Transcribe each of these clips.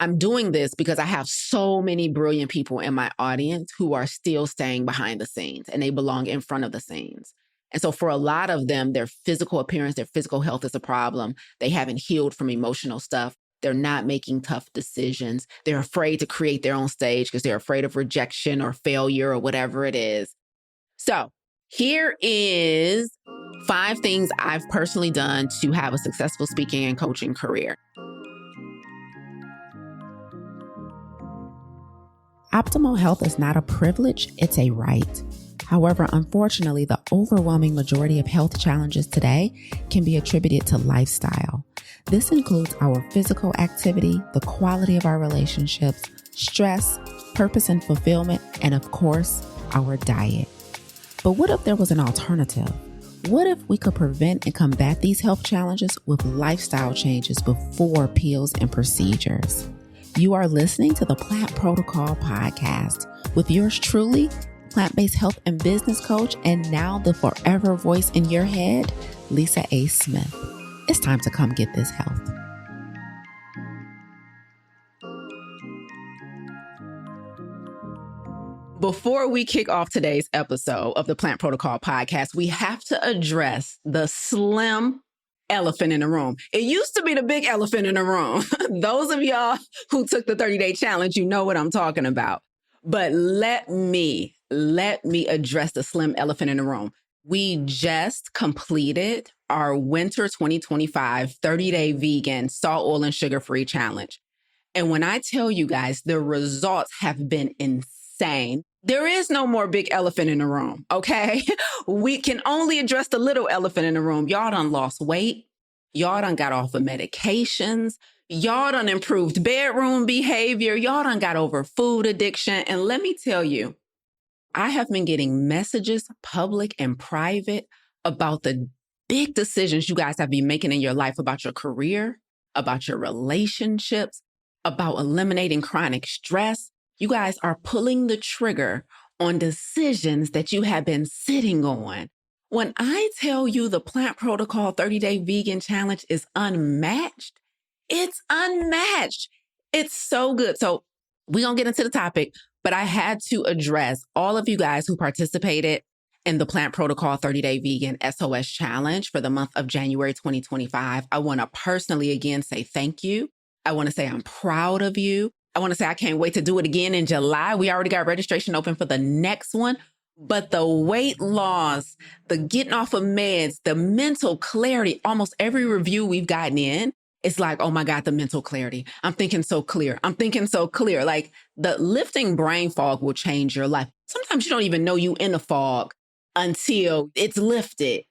I'm doing this because I have so many brilliant people in my audience who are still staying behind the scenes and they belong in front of the scenes. And so for a lot of them, their physical appearance, their physical health is a problem. They haven't healed from emotional stuff. They're not making tough decisions. They're afraid to create their own stage because they're afraid of rejection or failure or whatever it is. So here is 5 things I've personally done to have a successful speaking and coaching career. Optimal health is not a privilege, it's a right. However, unfortunately, the overwhelming majority of health challenges today can be attributed to lifestyle. This includes our physical activity, the quality of our relationships, stress, purpose and fulfillment, and of course, our diet. But what if there was an alternative? What if we could prevent and combat these health challenges with lifestyle changes before pills and procedures? You are listening to the Plant Protocol Podcast with yours truly, plant-based health and business coach, and now the forever voice in your head, Lisa A. Smith. It's time to come get this health. Before we kick off today's episode of the Plant Protocol Podcast, we have to address the slim elephant in the room. It used to be the big elephant in the room. Those of y'all who took the 30-day challenge, you know what I'm talking about. But let me address the slim elephant in the room. We just completed our winter 2025 30-day vegan, salt, oil, and sugar-free challenge. And when I tell you guys, the results have been insane. There is no more big elephant in the room, okay? We can only address the little elephant in the room. Y'all done lost weight. Y'all done got off of medications. Y'all done improved bedroom behavior. Y'all done got over food addiction. And let me tell you, I have been getting messages, public and private, about the big decisions you guys have been making in your life about your career, about your relationships, about eliminating chronic stress. You guys are pulling the trigger on decisions that you have been sitting on. When I tell you the Plant Protocol 30-Day Vegan Challenge is unmatched, it's unmatched. It's so good. So we're going to get into the topic, but I had to address all of you guys who participated in the Plant Protocol 30-Day Vegan SOS Challenge for the month of January 2025. I want to personally again say thank you. I want to say I'm proud of you. I want to say I can't wait to do it again in July. We already got registration open for the next one. But the weight loss, the getting off of meds, the mental clarity, almost every review we've gotten in, it's like, oh my God, the mental clarity. I'm thinking so clear. Like the lifting brain fog will change your life. Sometimes you don't even know you in the fog until it's lifted.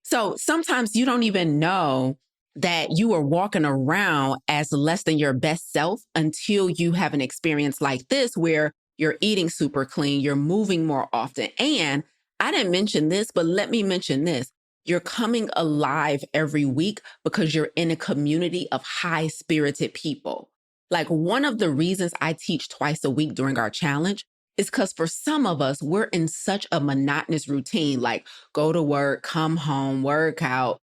So sometimes you don't even know that you are walking around as less than your best self until you have an experience like this where you're eating super clean, you're moving more often. And I didn't mention this, but let me mention this. You're coming alive every week because you're in a community of high-spirited people. Like one of the reasons I teach twice a week during our challenge is because for some of us, we're in such a monotonous routine, like go to work, come home, work out,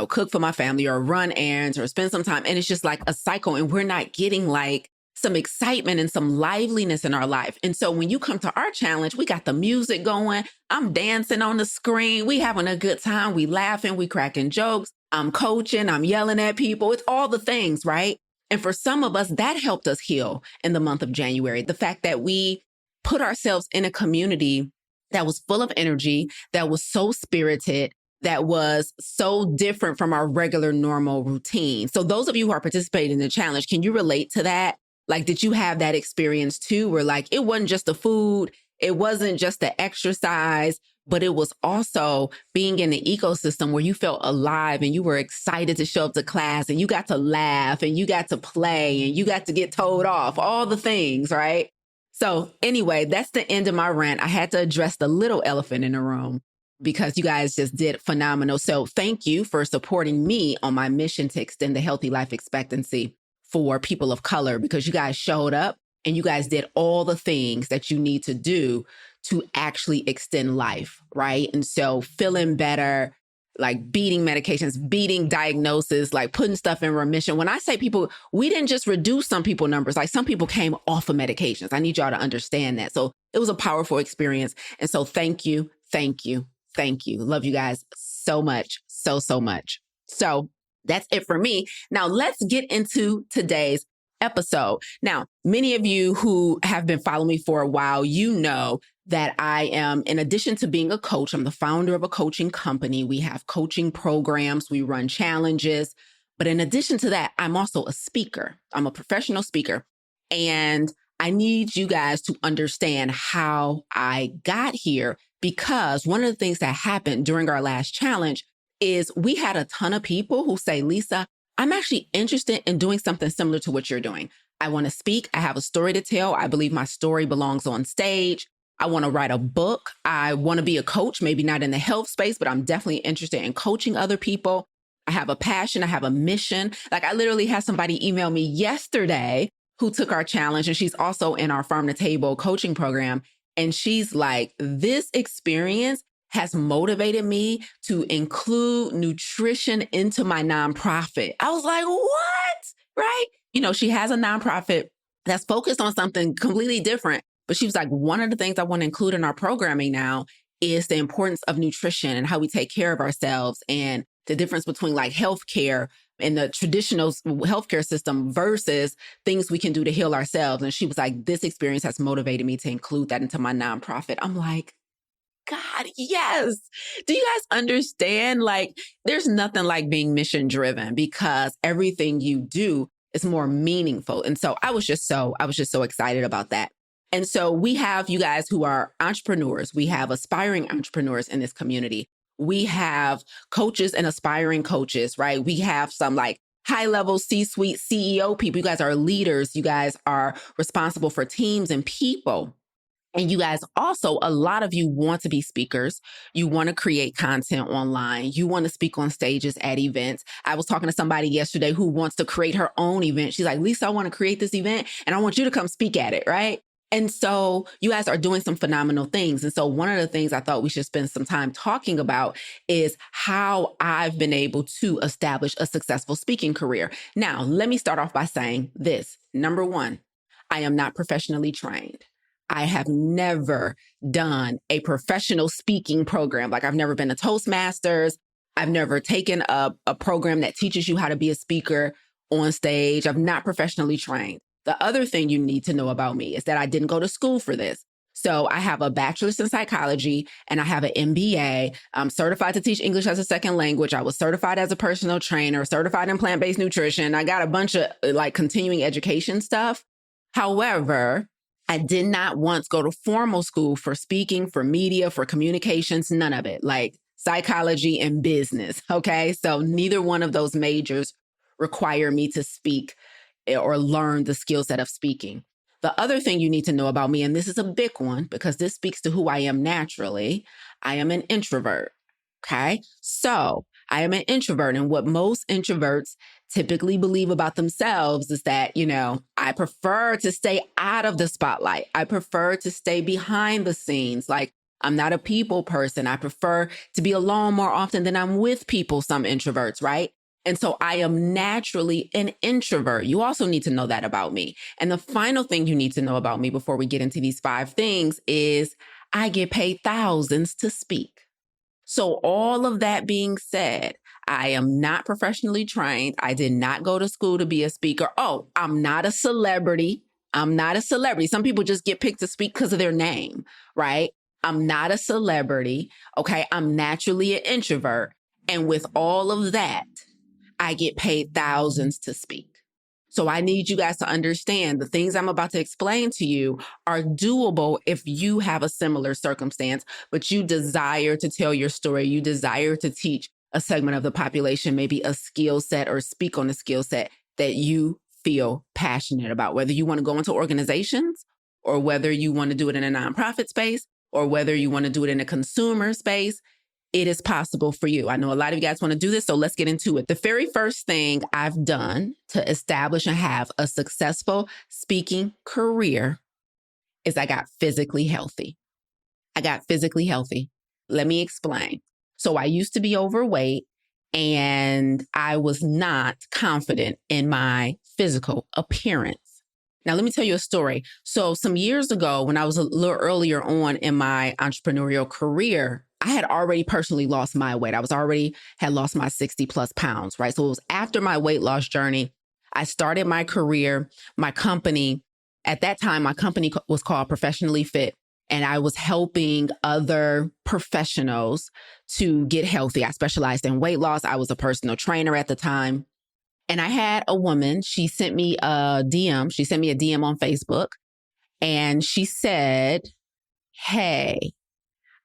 cook for my family or run errands or spend some time. And it's just like a cycle and we're not getting like some excitement and some liveliness in our life. And so when you come to our challenge, we got the music going. I'm dancing on the screen. We having a good time. We laughing, we cracking jokes. I'm coaching, I'm yelling at people. It's all the things, right? And for some of us, that helped us heal in the month of January. The fact that we put ourselves in a community that was full of energy, that was so spirited, that was so different from our regular normal routine. So those of you who are participating in the challenge, can you relate to that? Like, did you have that experience too, where like, it wasn't just the food, it wasn't just the exercise, but it was also being in the ecosystem where you felt alive and you were excited to show up to class and you got to laugh and you got to play and you got to get told off, all the things, right? So anyway, that's the end of my rant. I had to address the little elephant in the room because you guys just did phenomenal. So thank you for supporting me on my mission to extend the healthy life expectancy for people of color, because you guys showed up and you guys did all the things that you need to do to actually extend life, right? And so feeling better, like beating medications, beating diagnosis, like putting stuff in remission. When I say people, we didn't just reduce some people numbers, like some people came off of medications. I need y'all to understand that. So it was a powerful experience. And so thank you, thank you, thank you. Love you guys so much, so much. So that's it for me. Now let's get into today's episode. Now, many of you who have been following me for a while, you know that I am, in addition to being a coach, I'm the founder of a coaching company. We have coaching programs, we run challenges. But in addition to that, I'm also a speaker. I'm a professional speaker. And I need you guys to understand how I got here, because one of the things that happened during our last challenge is we had a ton of people who say, Lisa, I'm actually interested in doing something similar to what you're doing. I want to speak. I have a story to tell. I believe my story belongs on stage. I want to write a book. I want to be a coach, maybe not in the health space, but I'm definitely interested in coaching other people. I have a passion. I have a mission. Like I literally had somebody email me yesterday who took our challenge, and she's also in our Farm to Table coaching program. And she's like, this experience has motivated me to include nutrition into my nonprofit. I was like, what? Right? You know, she has a nonprofit that's focused on something completely different. But she was like, one of the things I want to include in our programming now is the importance of nutrition and how we take care of ourselves, and the difference between like healthcare and the traditional healthcare system versus things we can do to heal ourselves. And she was like, this experience has motivated me to include that into my nonprofit. I'm like, God, yes. Do you guys understand? Like, there's nothing like being mission driven, because everything you do is more meaningful. And so I was just so excited about that. And so we have you guys who are entrepreneurs. We have aspiring entrepreneurs in this community. We have coaches and aspiring coaches, right? We have some like high level C-suite CEO people. You guys are leaders. You guys are responsible for teams and people. And you guys also, a lot of you want to be speakers. You want to create content online. You want to speak on stages at events. I was talking to somebody yesterday who wants to create her own event. She's like, Lisa, I want to create this event and I want you to come speak at it, right? And so you guys are doing some phenomenal things. And so one of the things I thought we should spend some time talking about is how I've been able to establish a successful speaking career. Now, let me start off by saying this. Number one, I am not professionally trained. I have never done a professional speaking program. Like I've never been a Toastmasters. I've never taken a program that teaches you how to be a speaker on stage. I'm not professionally trained. The other thing you need to know about me is that I didn't go to school for this. So I have a bachelor's in psychology and I have an MBA. I'm certified to teach English as a second language. I was certified as a personal trainer, certified in plant-based nutrition. I got a bunch of like continuing education stuff. However, I did not once go to formal school for speaking, for media, for communications, none of it, like psychology and business. Okay. So neither one of those majors require me to speak or learn the skill set of speaking. The other thing you need to know about me, and this is a big one because this speaks to who I am naturally, I am an introvert. Okay. So I am an introvert. And what most introverts typically believe about themselves is that, you know, I prefer to stay out of the spotlight. I prefer to stay behind the scenes. Like I'm not a people person. I prefer to be alone more often than I'm with people, some introverts, right? And so I am naturally an introvert. You also need to know that about me. And the final thing you need to know about me before we get into these 5 things is I get paid thousands to speak. So all of that being said, I am not professionally trained. I did not go to school to be a speaker. Oh, I'm not a celebrity. I'm not a celebrity. Some people just get picked to speak because of their name, right? I'm not a celebrity. Okay. I'm naturally an introvert. And with all of that, I get paid thousands to speak. So I need you guys to understand the things I'm about to explain to you are doable if you have a similar circumstance, but you desire to tell your story. You desire to teach a segment of the population, maybe a skill set or speak on a skill set that you feel passionate about, whether you want to go into organizations or whether you want to do it in a nonprofit space or whether you want to do it in a consumer space. It is possible for you. I know a lot of you guys want to do this, so let's get into it. The very first thing I've done to establish and have a successful speaking career is I got physically healthy. I got physically healthy. Let me explain. So I used to be overweight and I was not confident in my physical appearance. Now, let me tell you a story. So some years ago, when I was a little earlier on in my entrepreneurial career, I had already personally lost my weight. Had lost my 60 plus pounds, right? So it was after my weight loss journey. I started my career, my company. At that time, my company was called Professionally Fit, and I was helping other professionals to get healthy. I specialized in weight loss. I was a personal trainer at the time. And I had a woman, she sent me a DM. She sent me a DM on Facebook, and she said, "Hey,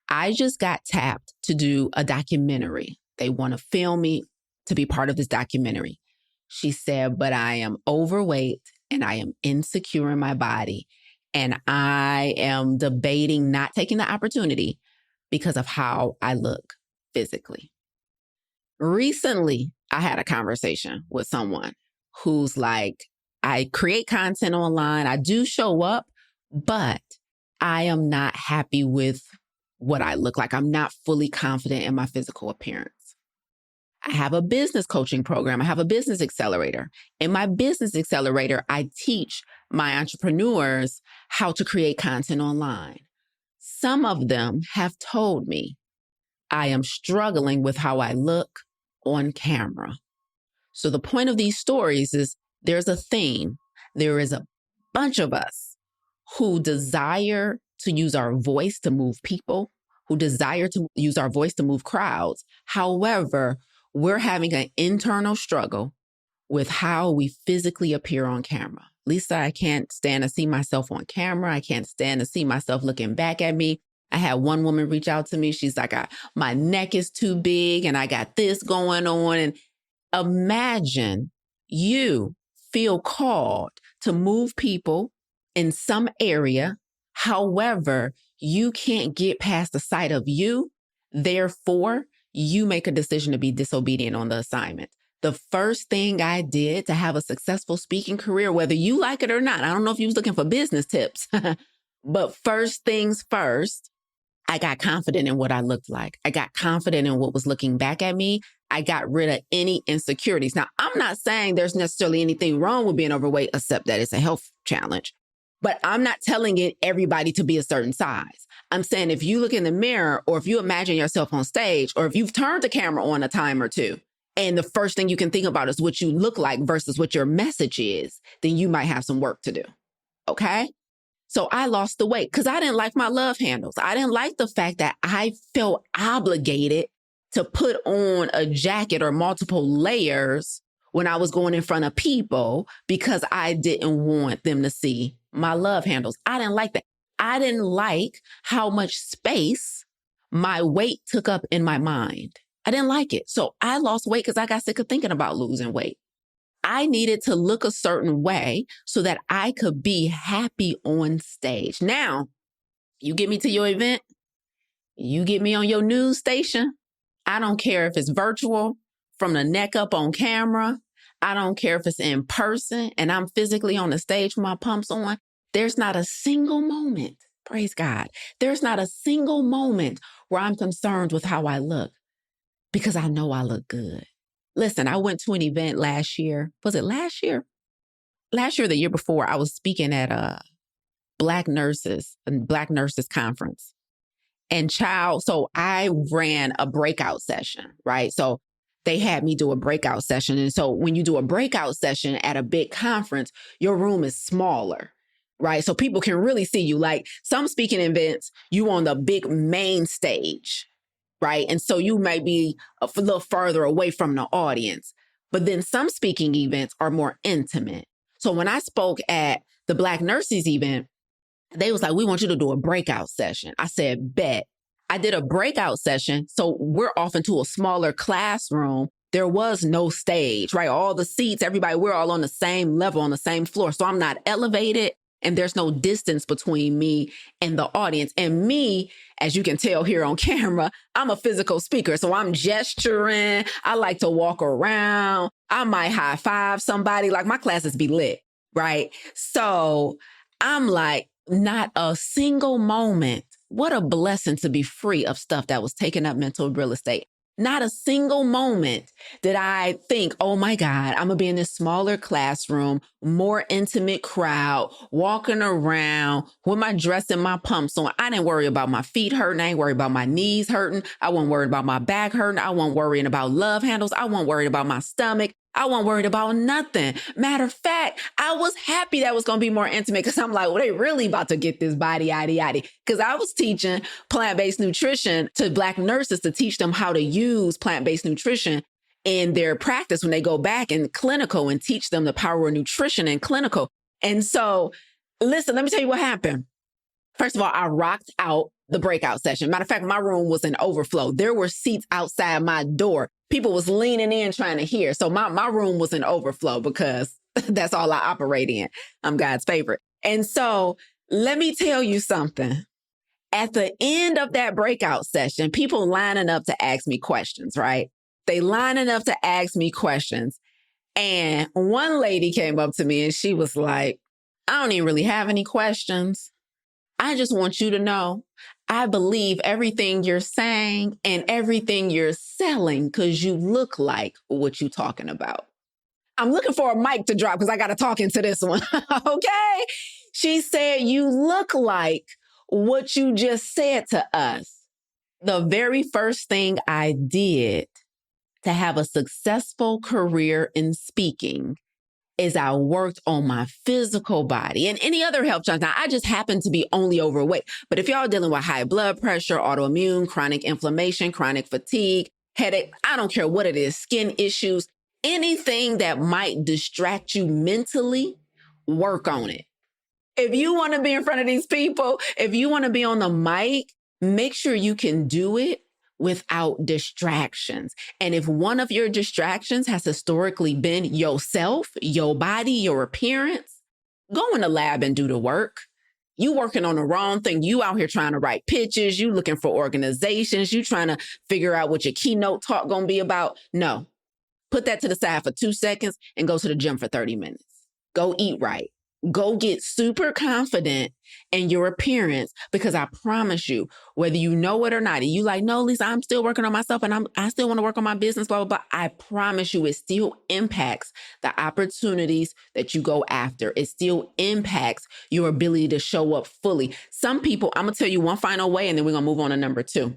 I just got tapped to do a documentary. They want to film me to be part of this documentary." She said, "But I am overweight and I am insecure in my body. And I am debating not taking the opportunity because of how I look physically." Recently, I had a conversation with someone who's like, "I create content online. I do show up, but I am not happy with what I look like. I'm not fully confident in my physical appearance. I have a business coaching program. I have a business accelerator. In my business accelerator, I teach my entrepreneurs how to create content online. Some of them have told me I am struggling with how I look on camera." So the point of these stories is there's a theme. There is a bunch of us who desire to use our voice to move people, who desire to use our voice to move crowds. However, we're having an internal struggle with how we physically appear on camera. "Lisa, I can't stand to see myself on camera. I can't stand to see myself looking back at me." I had one woman reach out to me. She's like, "My neck is too big and I got this going on." And imagine you feel called to move people in some area. However, you can't get past the sight of you. Therefore, you make a decision to be disobedient on the assignment. The first thing I did to have a successful speaking career, whether you like it or not, I don't know if you was looking for business tips, but first things first, I got confident in what I looked like. I got confident in what was looking back at me. I got rid of any insecurities. Now, I'm not saying there's necessarily anything wrong with being overweight, except that it's a health challenge. But I'm not telling everybody to be a certain size. I'm saying if you look in the mirror, or if you imagine yourself on stage, or if you've turned the camera on a time or two, and the first thing you can think about is what you look like versus what your message is, then you might have some work to do. Okay? So I lost the weight because I didn't like my love handles. I didn't like the fact that I felt obligated to put on a jacket or multiple layers when I was going in front of people because I didn't want them to see my love handles. I didn't like that. I didn't like how much space my weight took up in my mind. I didn't like it. So I lost weight because I got sick of thinking about losing weight. I needed to look a certain way so that I could be happy on stage. Now, you get me to your event, you get me on your news station. I don't care if it's virtual, from the neck up on camera. I don't care if it's in person and I'm physically on the stage with my pumps on. There's not a single moment, praise God, there's not a single moment where I'm concerned with how I look because I know I look good. Listen, I went to an event last year. Was it last year? Last year, the year before, I was speaking at a Black Nurses Conference. And so I ran a breakout session, right? So they had me do a breakout session. And so when you do a breakout session at a big conference, your room is smaller, right? So people can really see you. Like some speaking events, you on the big main stage, right? And so you might be a little further away from the audience. But then some speaking events are more intimate. So when I spoke at the Black Nurses event, they was like, "We want you to do a breakout session." I said, "Bet." I did a breakout session. So we're off into a smaller classroom. There was no stage, right? All the seats, everybody, we're all on the same level, on the same floor. So I'm not elevated and there's no distance between me and the audience. And me, as you can tell here on camera, I'm a physical speaker. So I'm gesturing. I like to walk around. I might high five somebody. Like my classes be lit, right? So I'm like, not a single moment What a blessing to be free of stuff that was taking up mental real estate. Not a single moment did I think, oh my God, I'm gonna be in this smaller classroom, more intimate crowd, walking around with my dress and my pumps on. I didn't worry about my feet hurting. I ain't worried about my knees hurting. I wasn't worried about my back hurting. I wasn't worrying about love handles. I wasn't worried about my stomach. I wasn't worried about nothing. Matter of fact, I was happy that was going to be more intimate because I'm like, well, they really about to get this body, yaddy, yaddy. Because I was teaching plant-based nutrition to Black nurses to teach them how to use plant-based nutrition in their practice when they go back in clinical and teach them the power of nutrition in clinical. And so, listen, let me tell you what happened. First of all, I rocked out the breakout session. Matter of fact, my room was an overflow. There were seats outside my door. People was leaning in trying to hear. So my room was an overflow because that's all I operate in. I'm God's favorite. And so let me tell you something. At the end of that breakout session, people lining up to ask me questions, right? They lining up to ask me questions. And one lady came up to me and she was like, I don't even really have any questions. I just want you to know, I believe everything you're saying and everything you're selling because you look like what you're talking about. I'm looking for a mic to drop because I got to talk into this one. Okay. She said, you look like what you just said to us. The very first thing I did to have a successful career in speaking is I worked on my physical body and any other health challenges. Now, I just happen to be only overweight. But if y'all are dealing with high blood pressure, autoimmune, chronic inflammation, chronic fatigue, headache, I don't care what it is, skin issues, anything that might distract you mentally, work on it. If you want to be in front of these people, if you want to be on the mic, make sure you can do it without distractions. And if one of your distractions has historically been yourself, your body, your appearance, go in the lab and do the work. You working on the wrong thing. You out here trying to write pitches. You looking for organizations. You trying to figure out what your keynote talk going to be about. No, put that to the side for 2 seconds and go to the gym for 30 minutes. Go eat right. Go get super confident in your appearance because I promise you, whether you know it or not, and you like, no, Lisa, I'm still working on myself and I still want to work on my business, blah, blah, blah. I promise you, it still impacts the opportunities that you go after. It still impacts your ability to show up fully. Some people, I'm going to tell you one final way and then we're going to move on to number 2.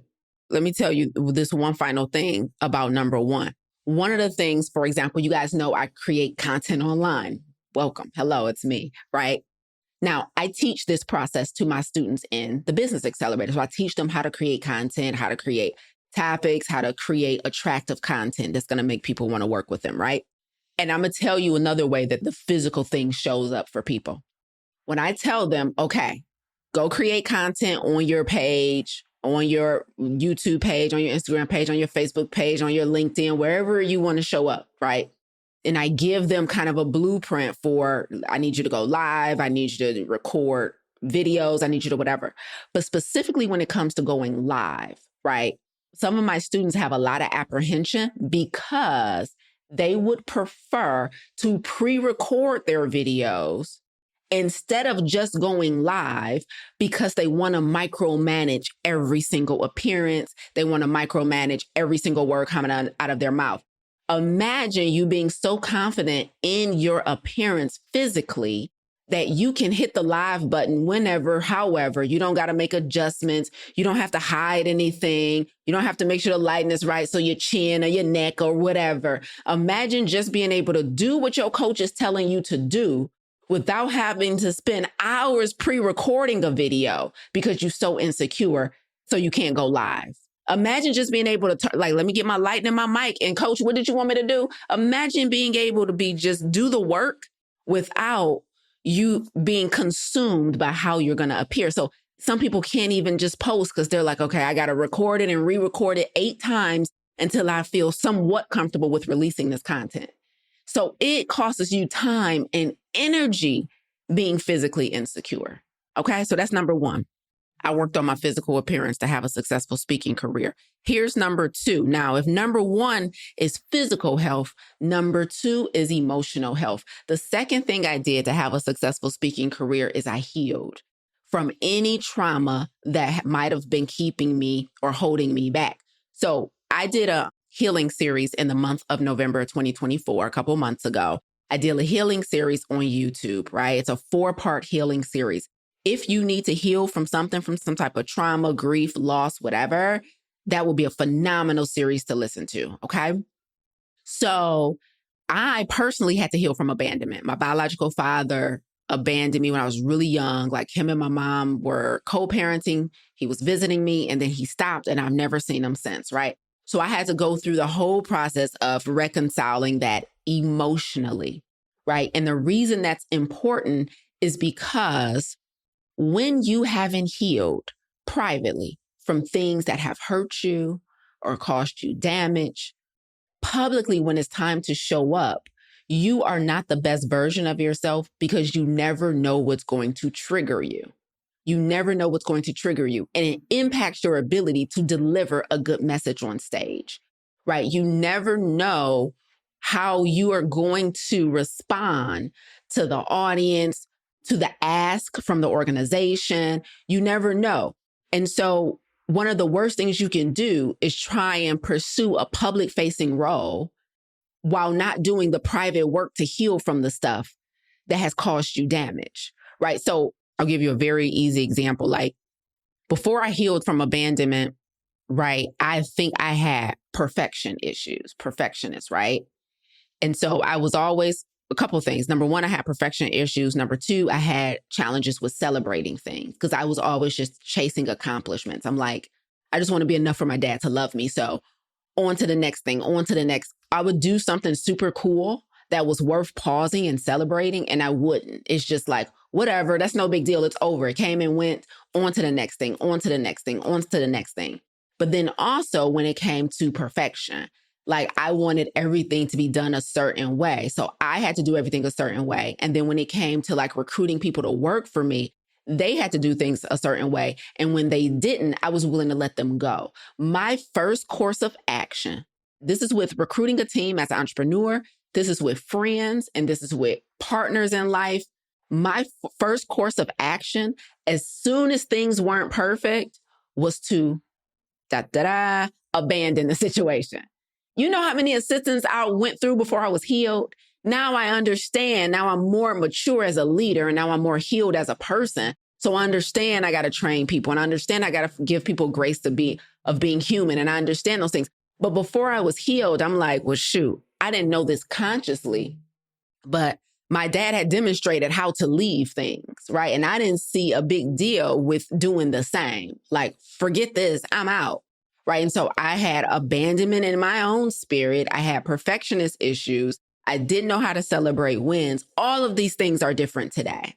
Let me tell you this one final thing about number 1. One of the things, for example, you guys know I create content online. Welcome. Hello, it's me, right? Now, I teach this process to my students in the Business Accelerator. So I teach them how to create content, how to create topics, how to create attractive content that's going to make people want to work with them, right? And I'm going to tell you another way that the physical thing shows up for people. When I tell them, okay, go create content on your page, on your YouTube page, on your Instagram page, on your Facebook page, on your LinkedIn, wherever you want to show up, right? And I give them kind of a blueprint for, I need you to go live. I need you to record videos. I need you to whatever. But specifically when it comes to going live, right? Some of my students have a lot of apprehension because they would prefer to pre-record their videos instead of just going live because they want to micromanage every single appearance. They want to micromanage every single word coming out of their mouth. Imagine you being so confident in your appearance physically that you can hit the live button whenever, however. You don't got to make adjustments. You don't have to hide anything. You don't have to make sure the lighting is right, so your chin or your neck or whatever. Imagine just being able to do what your coach is telling you to do without having to spend hours pre-recording a video because you're so insecure, so you can't go live. Imagine just being able to, let me get my light and my mic. And coach, what did you want me to do? Imagine being able to just do the work without you being consumed by how you're going to appear. So some people can't even just post because they're like, okay, I got to record it and re-record it 8 times until I feel somewhat comfortable with releasing this content. So it costs you time and energy being physically insecure. Okay, so that's number 1. I worked on my physical appearance to have a successful speaking career. Here's number 2. Now, if number 1 is physical health, number 2 is emotional health. The second thing I did to have a successful speaking career is I healed. from any trauma that might have been keeping me or holding me back. So I did a healing series in the month of November 2024, a couple months ago. I did a healing series on YouTube, right? It's a 4-part healing series. If you need to heal from something, from some type of trauma, grief, loss, whatever, that will be a phenomenal series to listen to, okay? So I personally had to heal from abandonment. My biological father abandoned me when I was really young. Like, him and my mom were co-parenting. He was visiting me and then he stopped, and I've never seen him since, right? So I had to go through the whole process of reconciling that emotionally, right? And the reason that's important is because when you haven't healed privately from things that have hurt you or caused you damage, publicly, when it's time to show up, you are not the best version of yourself because you never know what's going to trigger you. You never know what's going to trigger you, and it impacts your ability to deliver a good message on stage, right? You never know how you are going to respond to the audience, to the ask from the organization. You never know. And so one of the worst things you can do is try and pursue a public facing role while not doing the private work to heal from the stuff that has caused you damage, right? So I'll give you a very easy example. Like, before I healed from abandonment, right, I think I had perfectionist, right? And so I was always a couple of things. Number one, I had perfection issues. Number two, I had challenges with celebrating things because I was always just chasing accomplishments. I'm like, I just want to be enough for my dad to love me. So on to the next thing, on to the next. I would do something super cool that was worth pausing and celebrating, and I wouldn't. It's just like, whatever, that's no big deal. It's over. It came and went. On to the next thing, on to the next thing, on to the next thing. But then also when it came to perfection, like, I wanted everything to be done a certain way. So I had to do everything a certain way. And then when it came to like recruiting people to work for me, they had to do things a certain way. And when they didn't, I was willing to let them go. My first course of action, this is with recruiting a team as an entrepreneur, this is with friends, and this is with partners in life. My first course of action, as soon as things weren't perfect, was to abandon the situation. You know how many assistants I went through before I was healed? Now I understand. Now I'm more mature as a leader, and now I'm more healed as a person. So I understand I got to train people, and I understand I got to give people grace of being human. And I understand those things. But before I was healed, I'm like, well, shoot, I didn't know this consciously, but my dad had demonstrated how to leave things, right? And I didn't see a big deal with doing the same. Like, forget this, I'm out, right? And so I had abandonment in my own spirit. I had perfectionist issues. I didn't know how to celebrate wins. All of these things are different today.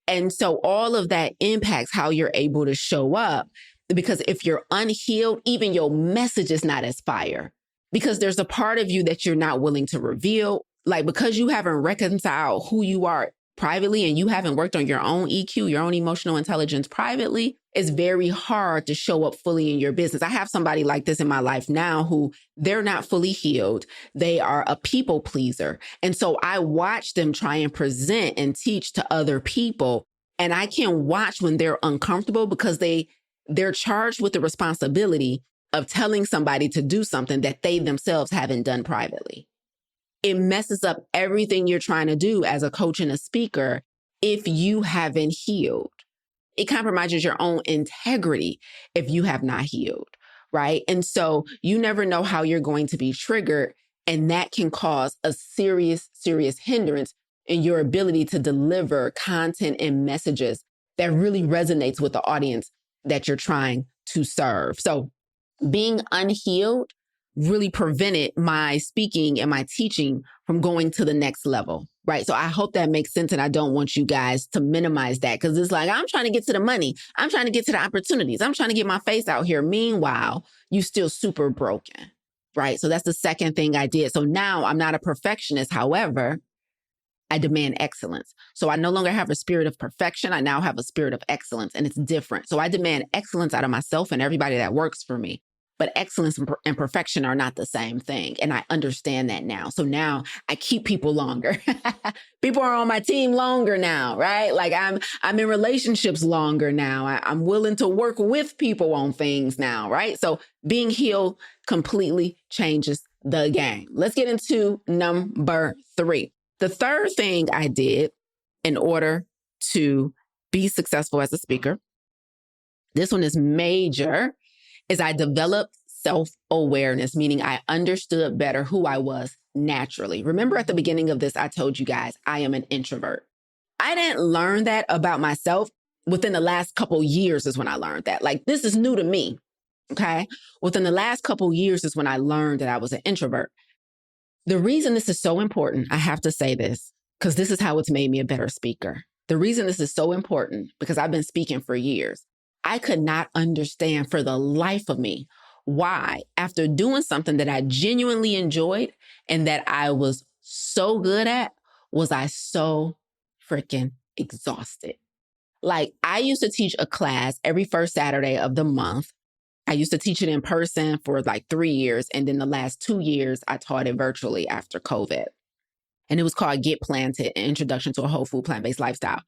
And so all of that impacts how you're able to show up, because if you're unhealed, even your message is not as fire, because there's a part of you that you're not willing to reveal. Like, because you haven't reconciled who you are privately and you haven't worked on your own EQ, your own emotional intelligence privately, it's very hard to show up fully in your business. I have somebody like this in my life now who they're not fully healed. They are a people pleaser. And so I watch them try and present and teach to other people. And I can watch when they're uncomfortable because they're charged with the responsibility of telling somebody to do something that they themselves haven't done privately. It messes up everything you're trying to do as a coach and a speaker if you haven't healed. It compromises your own integrity if you have not healed, right? And so you never know how you're going to be triggered, and that can cause a serious, serious hindrance in your ability to deliver content and messages that really resonates with the audience that you're trying to serve. So being unhealed really prevented my speaking and my teaching from going to the next level, right? So I hope that makes sense. And I don't want you guys to minimize that, because it's like, I'm trying to get to the money. I'm trying to get to the opportunities. I'm trying to get my face out here. Meanwhile, you still super broken, right? So that's the second thing I did. So now I'm not a perfectionist. However, I demand excellence. So I no longer have a spirit of perfection. I now have a spirit of excellence, and it's different. So I demand excellence out of myself and everybody that works for me. But excellence and perfection are not the same thing. And I understand that now. So now I keep people longer. People are on my team longer now, right? Like I'm in relationships longer now. I'm willing to work with people on things now, right? So being healed completely changes the game. Let's get into number 3. The third thing I did in order to be successful as a speaker, this one is major, is I developed self-awareness, meaning I understood better who I was naturally. Remember at the beginning of this, I told you guys, I am an introvert. I didn't learn that about myself within the last couple years is when I learned that. Like, this is new to me, okay? Within the last couple years is when I learned that I was an introvert. The reason this is so important, I have to say this, because this is how it's made me a better speaker. The reason this is so important, because I've been speaking for years, I could not understand for the life of me why, after doing something that I genuinely enjoyed and that I was so good at, was I so freaking exhausted. Like, I used to teach a class every first Saturday of the month. I used to teach it in person for like 3 years. And then the last 2 years, I taught it virtually after COVID. And it was called Get Planted, an introduction to a whole food plant-based lifestyle.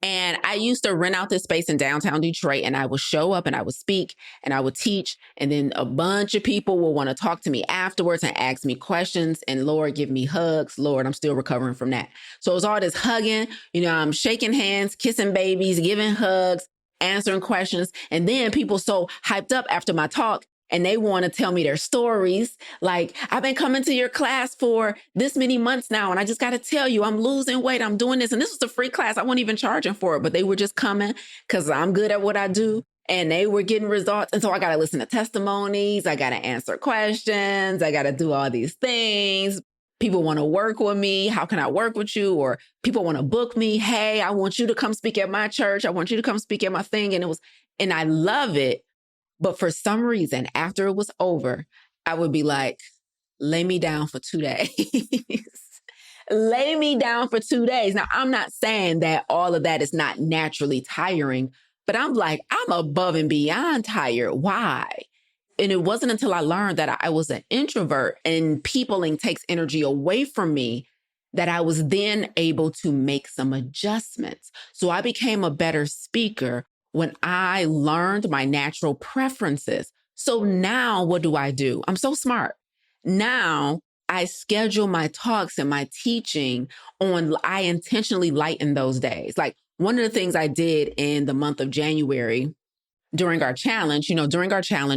And I used to rent out this space in downtown Detroit, and I would show up and I would speak and I would teach. And then a bunch of people will want to talk to me afterwards and ask me questions. And Lord, give me hugs. Lord, I'm still recovering from that. So it was all this hugging, I'm shaking hands, kissing babies, giving hugs, answering questions. And then people so hyped up after my talk, and they want to tell me their stories. Like, I've been coming to your class for this many months now, and I just got to tell you, I'm losing weight. I'm doing this. And this was a free class. I wasn't even charging for it, but they were just coming because I'm good at what I do. And they were getting results. And so I got to listen to testimonies. I got to answer questions. I got to do all these things. People want to work with me. How can I work with you? Or people want to book me. Hey, I want you to come speak at my church. I want you to come speak at my thing. And I love it. But for some reason, after it was over, I would be like, lay me down for 2 days. Lay me down for 2 days. Now, I'm not saying that all of that is not naturally tiring, but I'm like, I'm above and beyond tired. Why? And it wasn't until I learned that I was an introvert and peopling takes energy away from me that I was then able to make some adjustments. So I became a better speaker when I learned my natural preferences. So now what do? I'm so smart. Now I schedule my talks and my teaching I intentionally lighten those days. Like, one of the things I did in the month of January during our challenge,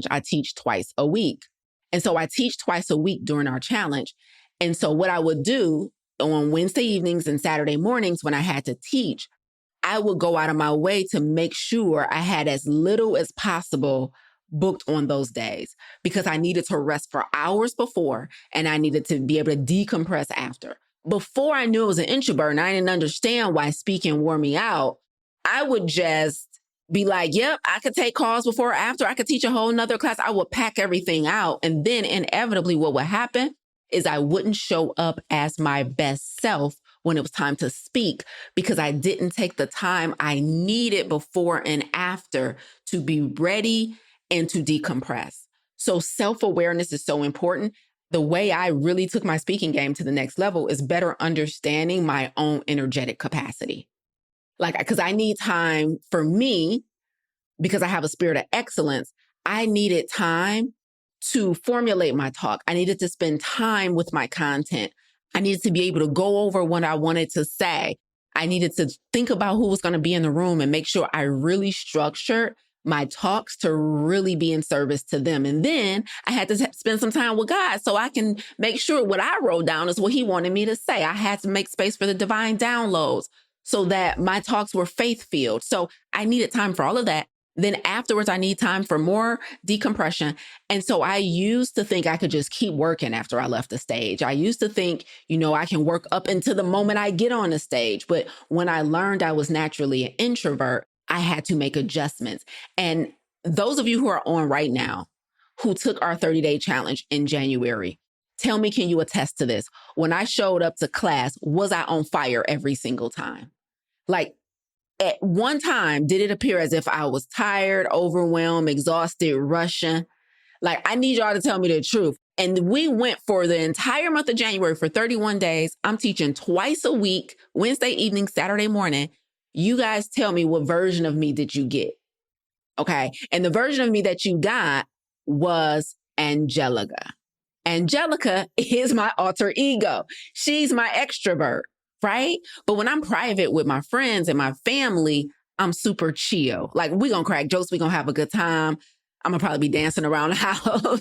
I teach twice a week. And so I teach twice a week during our challenge. And so what I would do on Wednesday evenings and Saturday mornings when I had to teach, I would go out of my way to make sure I had as little as possible booked on those days, because I needed to rest for hours before and I needed to be able to decompress after. Before I knew I was an introvert and I didn't understand why speaking wore me out, I would just be like, yep, I could take calls before or after. I could teach a whole nother class. I would pack everything out. And then inevitably what would happen is I wouldn't show up as my best self when it was time to speak, because I didn't take the time I needed before and after to be ready and to decompress. So self-awareness is so important. The way I really took my speaking game to the next level is better understanding my own energetic capacity. Like, because I need time for me, because I have a spirit of excellence. I needed time to formulate my talk. I needed to spend time with my content. I needed to be able to go over what I wanted to say. I needed to think about who was going to be in the room and make sure I really structured my talks to really be in service to them. And then I had to spend some time with God so I can make sure what I wrote down is what he wanted me to say. I had to make space for the divine downloads so that my talks were faith-filled. So I needed time for all of that. Then afterwards, I need time for more decompression. And so I used to think I could just keep working after I left the stage. I used to think, I can work up until the moment I get on the stage. But when I learned I was naturally an introvert, I had to make adjustments. And those of you who are on right now, who took our 30-day challenge in January, tell me, can you attest to this? When I showed up to class, was I on fire every single time? Like, at one time, did it appear as if I was tired, overwhelmed, exhausted, rushing? Like, I need y'all to tell me the truth. And we went for the entire month of January for 31 days. I'm teaching twice a week, Wednesday evening, Saturday morning. You guys tell me, what version of me did you get? Okay. And the version of me that you got was Angelica. Angelica is my alter ego. She's my extrovert, right? But when I'm private with my friends and my family, I'm super chill. Like, we gonna crack jokes. We gonna have a good time. I'm gonna probably be dancing around the house,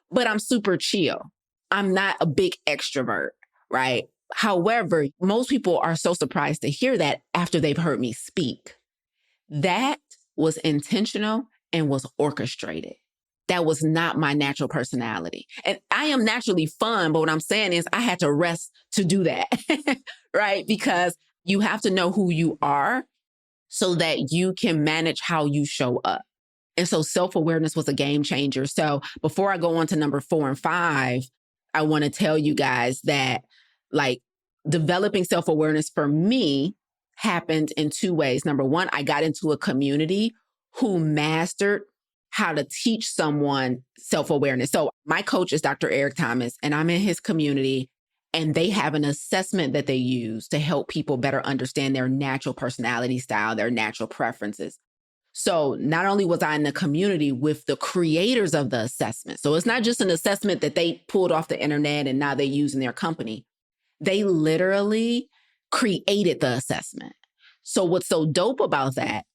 but I'm super chill. I'm not a big extrovert, right? However, most people are so surprised to hear that after they've heard me speak. That was intentional and was orchestrated. That was not my natural personality. And I am naturally fun, but what I'm saying is I had to rest to do that, right? Because you have to know who you are so that you can manage how you show up. And so self-awareness was a game changer. So before I go on to number 4 and 5, I want to tell you guys that, like, developing self-awareness for me happened in 2 ways. Number 1, I got into a community who mastered how to teach someone self-awareness. So my coach is Dr. Eric Thomas, and I'm in his community, and they have an assessment that they use to help people better understand their natural personality style, their natural preferences. So not only was I in the community with the creators of the assessment, so it's not just an assessment that they pulled off the internet and now they use in their company. They literally created the assessment. So what's so dope about that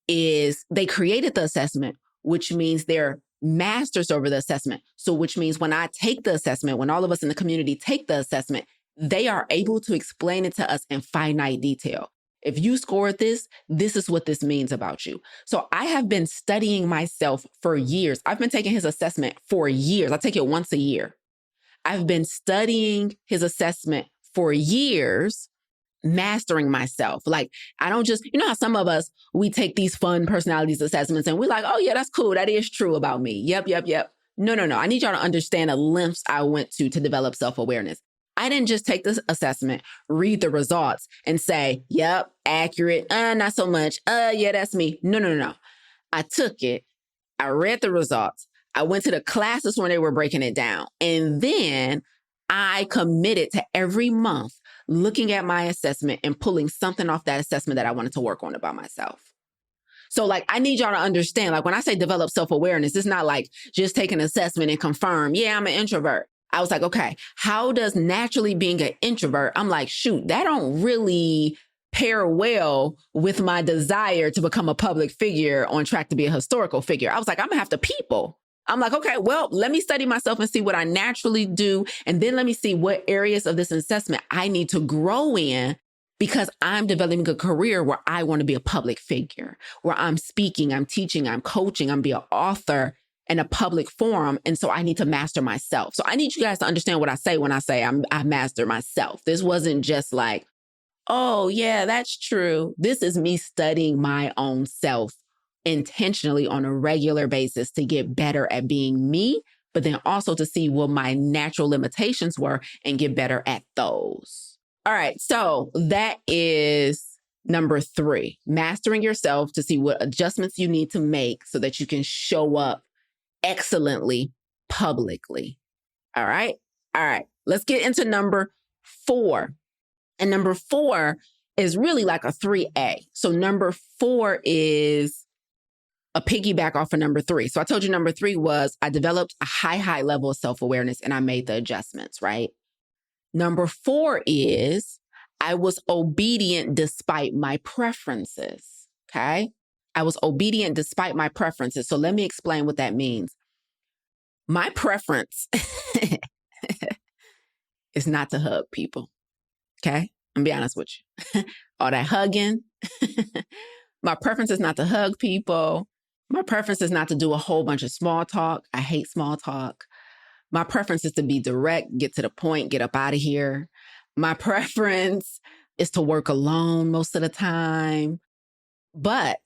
is they created the assessment, which means they're masters over the assessment. So which means when I take the assessment, when all of us in the community take the assessment, they are able to explain it to us in finite detail. If you scored this, this is what this means about you. So I have been studying myself for years. I've been taking his assessment for years. I take it once a year. I've been studying his assessment for years, mastering myself. Like, I don't just, you know how some of us, we take these fun personalities assessments and we're like, oh yeah, that's cool. That is true about me. Yep. No. I need y'all to understand the lengths I went to develop self-awareness. I didn't just take this assessment, read the results and say, yep, accurate. Not so much. Yeah, that's me. No. I took it. I read the results. I went to the classes when they were breaking it down. And then I committed to every month looking at my assessment and pulling something off that assessment that I wanted to work on about myself. So, like, I need y'all to understand, like, when I say develop self-awareness, it's not like just take an assessment and confirm, yeah, I'm an introvert. I was like, okay, how does naturally being an introvert, I'm like, shoot, that don't really pair well with my desire to become a public figure on track to be a historical figure. I was like, I'm gonna have to people. I'm like, okay, well, let me study myself and see what I naturally do. And then let me see what areas of this assessment I need to grow in, because I'm developing a career where I want to be a public figure, where I'm speaking, I'm teaching, I'm coaching, I'm being an author in a public forum. And so I need to master myself. So I need you guys to understand what I say when I say I master myself. This wasn't just like, oh yeah, that's true. This is me studying my own self intentionally on a regular basis to get better at being me, but then also to see what my natural limitations were and get better at those. All right. So that is number 3, mastering yourself to see what adjustments you need to make so that you can show up excellently publicly. All right. Let's get into number 4. And number 4 is really like a 3A. So number 4 is a piggyback off of number 3. So I told you number 3 was I developed a high level of self-awareness and I made the adjustments, right? Number 4 is I was obedient despite my preferences. Okay. I was obedient despite my preferences. So let me explain what that means. My preference is not to hug people. Okay. I'm be honest with you. All that hugging. My preference is not to hug people. My preference is not to do a whole bunch of small talk. I hate small talk. My preference is to be direct, get to the point, get up out of here. My preference is to work alone most of the time. But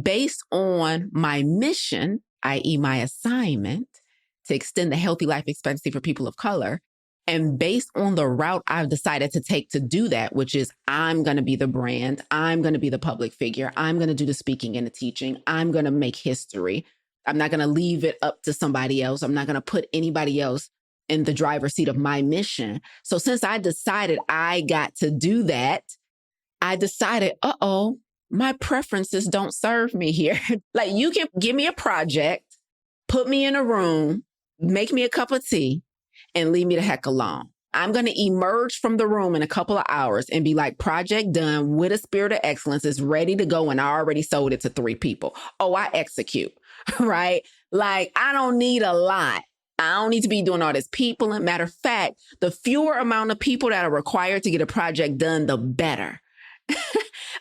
based on my mission, i.e. my assignment to extend the healthy life expectancy for people of color, and based on the route I've decided to take to do that, which is I'm going to be the brand, I'm going to be the public figure, I'm going to do the speaking and the teaching, I'm going to make history. I'm not going to leave it up to somebody else. I'm not going to put anybody else in the driver's seat of my mission. So since I decided I got to do that, I decided, my preferences don't serve me here. Like, you can give me a project, put me in a room, make me a cup of tea, and leave me the heck alone. I'm going to emerge from the room in a couple of hours and be like, project done with a spirit of excellence. It's ready to go. And I already sold it to 3 people. Oh, I execute, right? Like, I don't need a lot. I don't need to be doing all this people. And matter of fact, the fewer amount of people that are required to get a project done, the better.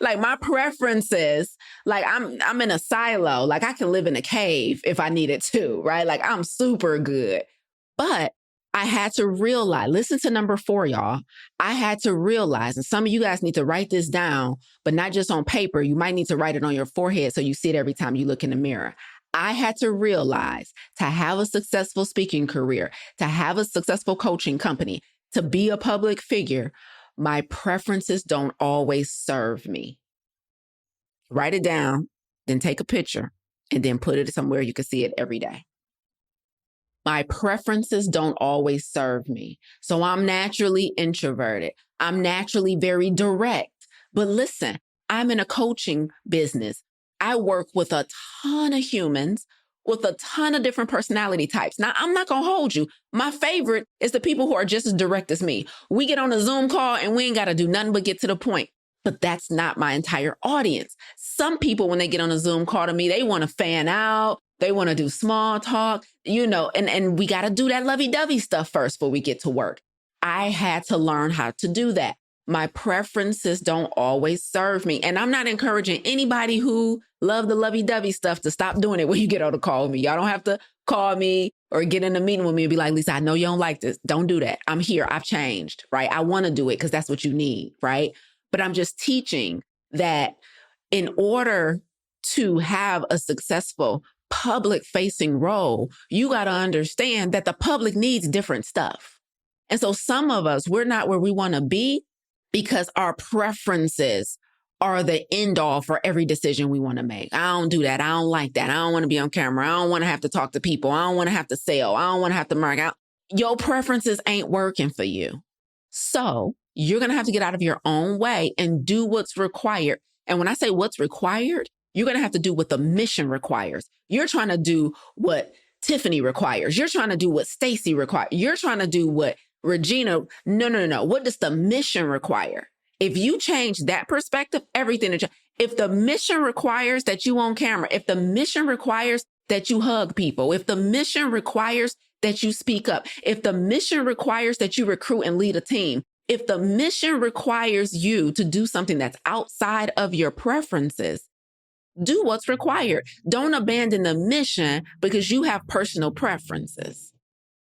Like, my preferences, like I'm in a silo. Like, I can live in a cave if I needed to, right? Like, I'm super good. But I had to realize, listen to number 4, y'all. I had to realize, and some of you guys need to write this down, but not just on paper. You might need to write it on your forehead so you see it every time you look in the mirror. I had to realize, to have a successful speaking career, to have a successful coaching company, to be a public figure, my preferences don't always serve me. Write it down, then take a picture, and then put it somewhere you can see it every day. My preferences don't always serve me. So I'm naturally introverted. I'm naturally very direct. But listen, I'm in a coaching business. I work with a ton of humans with a ton of different personality types. Now, I'm not going to hold you. My favorite is the people who are just as direct as me. We get on a Zoom call and we ain't got to do nothing but get to the point. But that's not my entire audience. Some people, when they get on a Zoom call to me, they want to fan out. They want to do small talk, and we got to do that lovey-dovey stuff first before we get to work. I had to learn how to do that. My preferences don't always serve me. And I'm not encouraging anybody who love the lovey-dovey stuff to stop doing it when you get on the call with me. Y'all don't have to call me or get in a meeting with me and be like, Lisa, I know you don't like this. Don't do that. I'm here. I've changed, right? I want to do it because that's what you need, right? But I'm just teaching that in order to have a successful public-facing role, you got to understand that the public needs different stuff. And so some of us, we're not where we want to be because our preferences are the end all for every decision we want to make. I don't do that. I don't like that. I don't want to be on camera. I don't want to have to talk to people. I don't want to have to sell. I don't want to have to mark out. Your preferences ain't working for you. So you're going to have to get out of your own way and do what's required. And when I say what's required, you're going to have to do what the mission requires. You're trying to do what Tiffany requires. You're trying to do what Stacy requires. You're trying to do what Regina. No. What does the mission require? If you change that perspective, everything. If the mission requires that you on camera, if the mission requires that you hug people, if the mission requires that you speak up, if the mission requires that you recruit and lead a team, if the mission requires you to do something that's outside of your preferences, do what's required. Don't abandon the mission because you have personal preferences.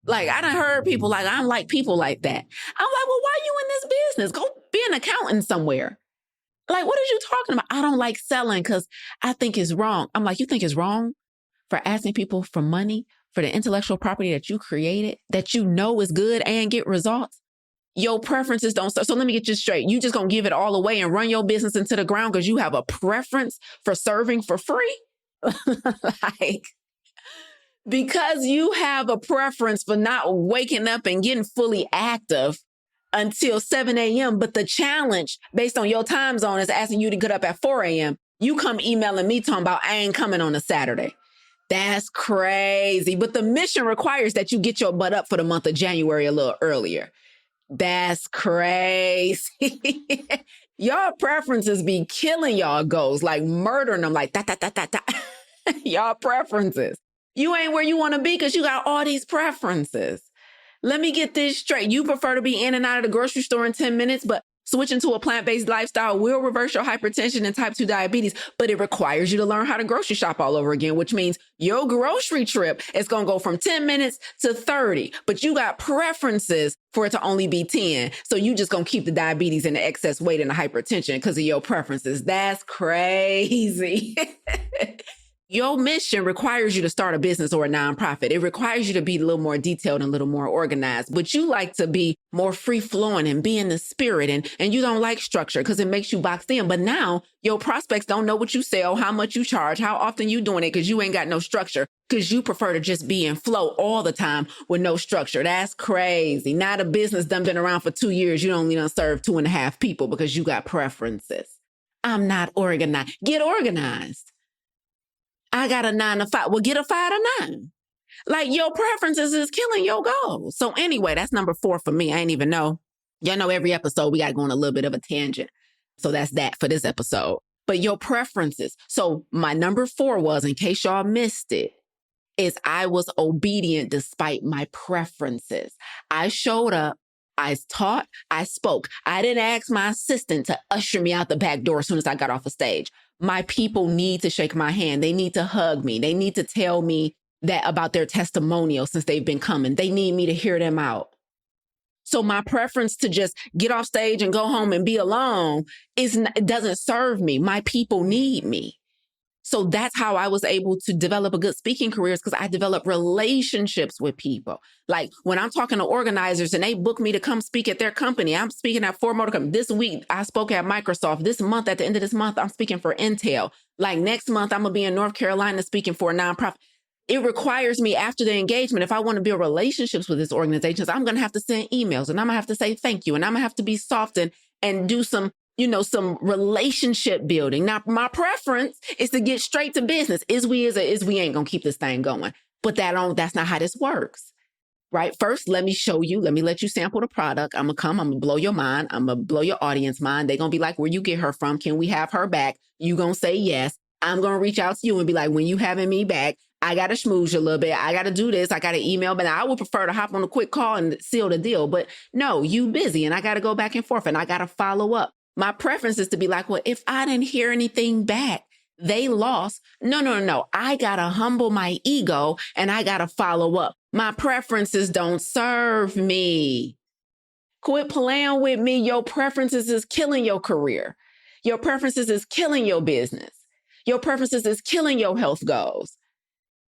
Like, I done heard people like, I don't like people like that. I'm like, well, why are you in this business? Go be an accountant somewhere. Like, what are you talking about? I don't like selling because I think it's wrong. I'm like, you think it's wrong for asking people for money for the intellectual property that you created, that you know is good and get results? Your preferences don't start. So let me get you straight. You just going to give it all away and run your business into the ground because you have a preference for serving for free? Like, because you have a preference for not waking up and getting fully active until 7 a.m. But the challenge based on your time zone is asking you to get up at 4 a.m. You come emailing me talking about I ain't coming on a Saturday. That's crazy. But the mission requires that you get your butt up for the month of January a little earlier. That's crazy. Y'all preferences be killing y'all goals, like murdering them, like that. Y'all preferences. You ain't where you want to be because you got all these preferences. Let me get this straight. You prefer to be in and out of the grocery store in 10 minutes, but switching to a plant-based lifestyle will reverse your hypertension and type 2 diabetes, but it requires you to learn how to grocery shop all over again, which means your grocery trip is going to go from 10 minutes to 30, but you got preferences for it to only be 10. So you just going to keep the diabetes and the excess weight and the hypertension because of your preferences. That's crazy. Your mission requires you to start a business or a nonprofit. It requires you to be a little more detailed and a little more organized, but you like to be more free flowing and be in the spirit and you don't like structure because it makes you boxed in. But now your prospects don't know what you sell, how much you charge, how often you doing it because you ain't got no structure. because you prefer to just be in flow all the time with no structure. That's crazy. Not a business done been around for 2 years. You only done serve 2.5 people because you got preferences. I'm not organized. Get organized. I got a 9 to 5. Well, get a 5 to 9. Like, your preferences is killing your goals. So anyway, that's number 4 for me. I ain't even know. Y'all know every episode we got to go on a little bit of a tangent. So that's that for this episode. But your preferences. So my number 4 was, in case y'all missed it, is I was obedient despite my preferences. I showed up, I taught, I spoke. I didn't ask my assistant to usher me out the back door as soon as I got off the stage. My people need to shake my hand. They need to hug me. They need to tell me that about their testimonial since they've been coming. They need me to hear them out. So my preference to just get off stage and go home and be alone it doesn't serve me. My people need me. So that's how I was able to develop a good speaking career, because I developed relationships with people. Like, when I'm talking to organizers and they book me to come speak at their company, I'm speaking at Ford Motor Company. This week, I spoke at Microsoft. This month, at the end of this month, I'm speaking for Intel. Like, next month, I'm going to be in North Carolina speaking for a nonprofit. It requires me, after the engagement, if I want to build relationships with these organizations, I'm going to have to send emails, and I'm going to have to say thank you, and I'm going to have to be soft and do some relationship building. Now, my preference is to get straight to business. Is we ain't going to keep this thing going. But that's not how this works, right? First, let me show you, let me let you sample the product. I'm going to blow your mind. I'm going to blow your audience mind. They're going to be like, where you get her from? Can we have her back? You going to say yes. I'm going to reach out to you and be like, when you having me back, I got to schmooze you a little bit. I got to do this. I got to email, but I would prefer to hop on a quick call and seal the deal. But no, you busy, and I got to go back and forth, and I got to follow up. My preference is to be like, well, if I didn't hear anything back, they lost. No. I got to humble my ego, and I got to follow up. My preferences don't serve me. Quit playing with me. Your preferences is killing your career. Your preferences is killing your business. Your preferences is killing your health goals.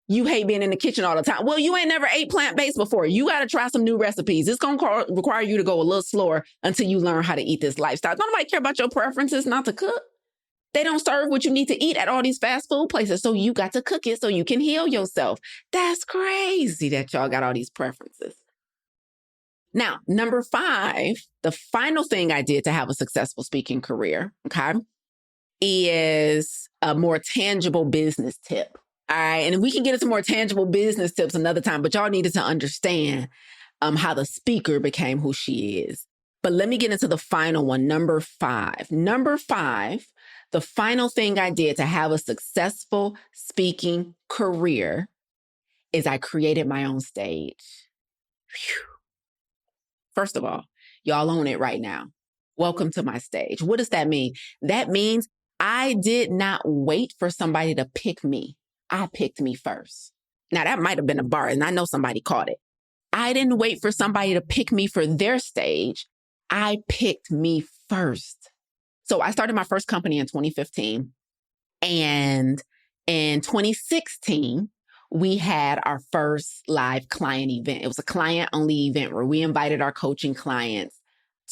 You hate being in the kitchen all the time. Well, you ain't never ate plant-based before. You got to try some new recipes. It's going to require you to go a little slower until you learn how to eat this lifestyle. Don't nobody care about your preferences not to cook. They don't serve what you need to eat at all these fast food places. So you got to cook it so you can heal yourself. That's crazy that y'all got all these preferences. Now, number 5, the final thing I did to have a successful speaking career, okay, is a more tangible business tip. All right. And we can get into more tangible business tips another time, but y'all needed to understand how the speaker became who she is. But let me get into the final one, number 5. Number 5, the final thing I did to have a successful speaking career is I created my own stage. Whew. First of all, y'all own it right now. Welcome to my stage. What does that mean? That means I did not wait for somebody to pick me. I picked me first. Now, that might have been a bar, and I know somebody caught it. I didn't wait for somebody to pick me for their stage. I picked me first. So I started my first company in 2015. And in 2016, we had our first live client event. It was a client-only event where we invited our coaching clients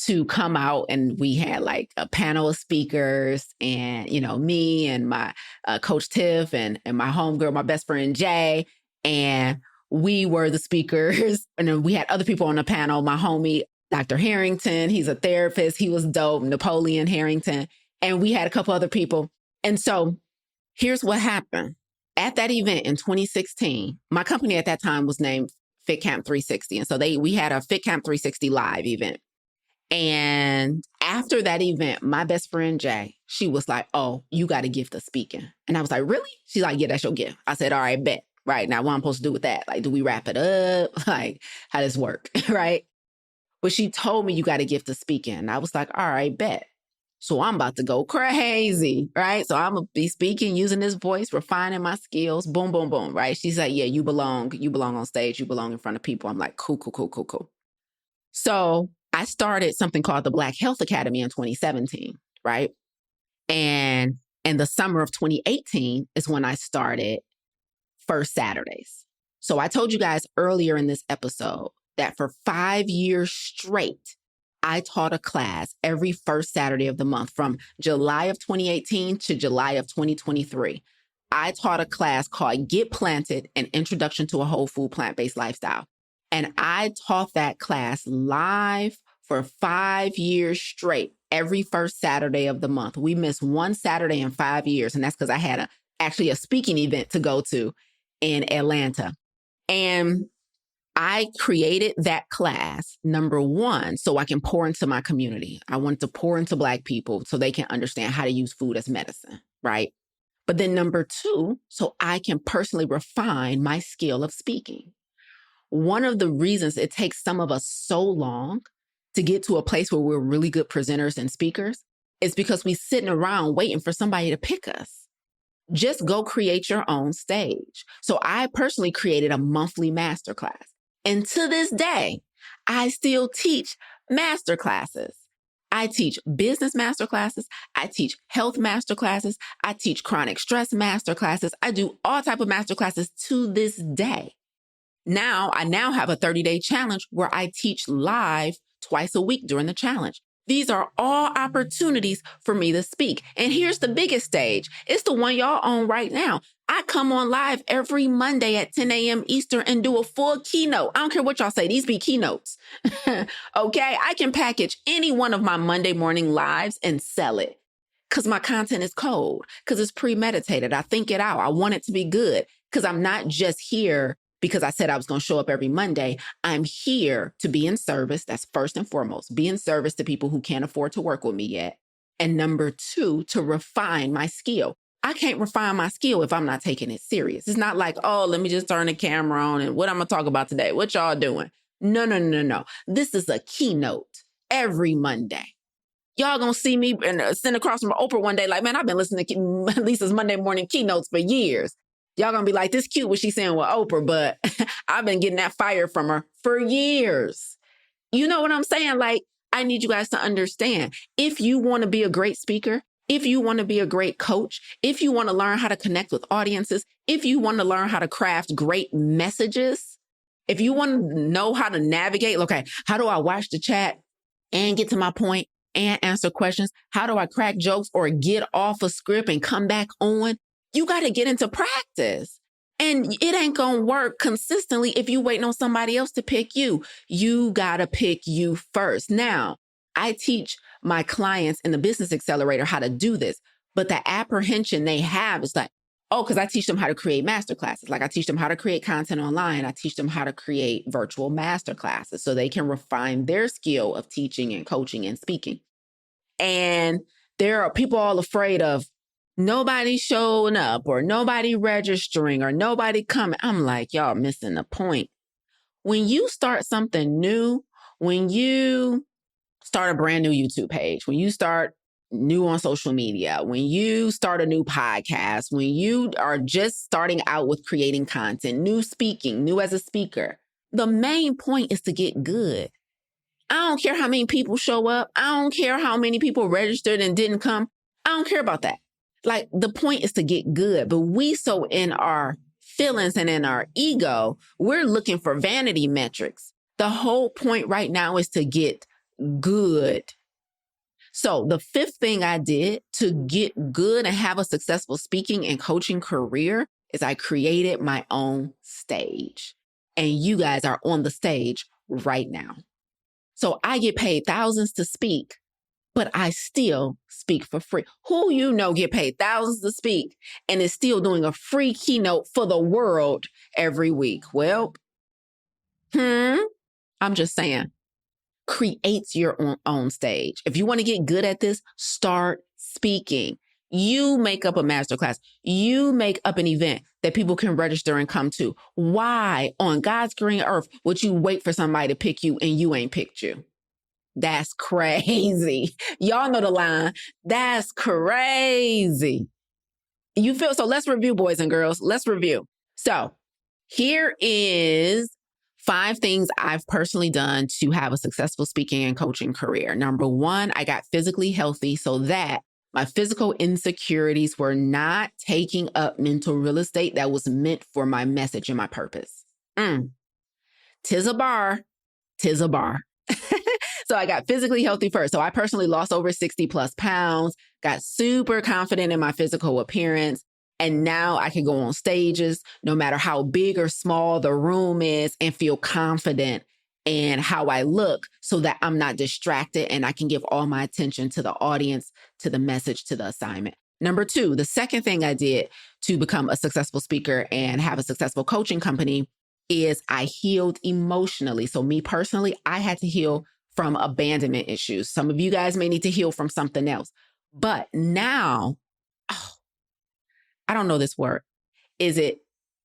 to come out, and we had like a panel of speakers, and, me and my coach Tiff and my homegirl, my best friend Jay, and we were the speakers. And then we had other people on the panel, my homie, Dr. Harrington, he's a therapist. He was dope, Napoleon Harrington. And we had a couple other people. And so here's what happened. At that event in 2016, my company at that time was named Fit Camp 360. And so we had a Fit Camp 360 live event. And after that event, my best friend, Jay, she was like, oh, you got a gift of speaking. And I was like, really? She's like, yeah, that's your gift. I said, all right, bet. Right. Now, what I'm supposed to do with that? Like, do we wrap it up? Like, how does this work? Right. But she told me you got a gift of speaking. And I was like, all right, bet. So I'm about to go crazy. Right. So I'm going to be speaking, using this voice, refining my skills. Boom, boom, boom. Right. She's like, yeah, you belong on stage. You belong in front of people. I'm like, cool. So I started something called the Black Health Academy in 2017, right? And in the summer of 2018 is when I started First Saturdays. So I told you guys earlier in this episode that for 5 years straight, I taught a class every first Saturday of the month from July of 2018 to July of 2023. I taught a class called Get Planted, an Introduction to a Whole Food Plant-Based Lifestyle. And I taught that class live for 5 years straight, every first Saturday of the month. We missed one Saturday in 5 years. And that's because I had actually a speaking event to go to in Atlanta. And I created that class, number one, so I can pour into my community. I wanted to pour into Black people so they can understand how to use food as medicine, right? But then number two, so I can personally refine my skill of speaking. One of the reasons it takes some of us so long to get to a place where we're really good presenters and speakers is because we're sitting around waiting for somebody to pick us. Just go create your own stage. So I personally created a monthly masterclass. And to this day, I still teach masterclasses. I teach business masterclasses. I teach health masterclasses. I teach chronic stress masterclasses. I do all type of masterclasses to this day. I now have a 30-day challenge where I teach live twice a week during the challenge. These are all opportunities for me to speak. And here's the biggest stage. It's the one y'all on right now. I come on live every Monday at 10 a.m. Eastern and do a full keynote. I don't care what y'all say. These be keynotes. Okay. I can package any one of my Monday morning lives and sell it because my content is cold, because it's premeditated. I think it out. I want it to be good because I'm not just here because I said I was going to show up every Monday. I'm here to be in service. That's first and foremost, be in service to people who can't afford to work with me yet. And number two, to refine my skill. I can't refine my skill if I'm not taking it serious. It's not like, oh, let me just turn the camera on and what I'm going to talk about today. What y'all doing? No. This is a keynote every Monday. Y'all going to see me and send across from Oprah one day like, man, I've been listening to Lisa's Monday morning keynotes for years. Y'all gonna be like, this cute what she's saying with Oprah, but I've been getting that fire from her for years. You know what I'm saying? Like, I need you guys to understand, if you want to be a great speaker, if you want to be a great coach, if you want to learn how to connect with audiences, if you want to learn how to craft great messages, if you want to know how to navigate, okay, how do I watch the chat and get to my point and answer questions? How do I crack jokes or get off a script and come back on? You got to get into practice. And it ain't going to work consistently if you waiting on somebody else to pick you. You got to pick you first. Now, I teach my clients in the Business Accelerator how to do this, but the apprehension they have is like, oh, because I teach them how to create masterclasses. Like I teach them how to create content online. I teach them how to create virtual masterclasses so they can refine their skill of teaching and coaching and speaking. And there are people all afraid of nobody showing up or nobody registering or nobody coming. I'm like, y'all missing the point. When you start something new, when you start a brand new YouTube page, when you start new on social media, when you start a new podcast, when you are just starting out with creating content, new speaking, new as a speaker, the main point is to get good. I don't care how many people show up. I don't care how many people registered and didn't come. I don't care about that. Like, the point is to get good, but we so in our feelings and in our ego, we're looking for vanity metrics. The whole point right now is to get good. So the fifth thing I did to get good and have a successful speaking and coaching career is I created my own stage. And you guys are on the stage right now. So I get paid thousands to speak, but I still speak for free. Who you know get paid thousands to speak and is still doing a free keynote for the world every week? Well, I'm just saying, create your own stage. If you want to get good at this, start speaking. You make up a masterclass. You make up an event that people can register and come to. Why on God's green earth would you wait for somebody to pick you and you ain't picked you? That's crazy. Y'all know the line. That's crazy. You feel, so let's review, boys and girls. Let's review. So here is 5 things I've personally done to have a successful speaking and coaching career. Number 1, I got physically healthy so that my physical insecurities were not taking up mental real estate that was meant for my message and my purpose. Tis a bar. So I got physically healthy first. So I personally lost over 60 plus pounds, got super confident in my physical appearance. And now I can go on stages, no matter how big or small the room is, and feel confident in how I look so that I'm not distracted and I can give all my attention to the audience, to the message, to the assignment. Number two, the second thing I did to become a successful speaker and have a successful coaching company is I healed emotionally. So me personally, I had to heal from abandonment issues. Some of you guys may need to heal from something else. But now, I don't know this word. Is it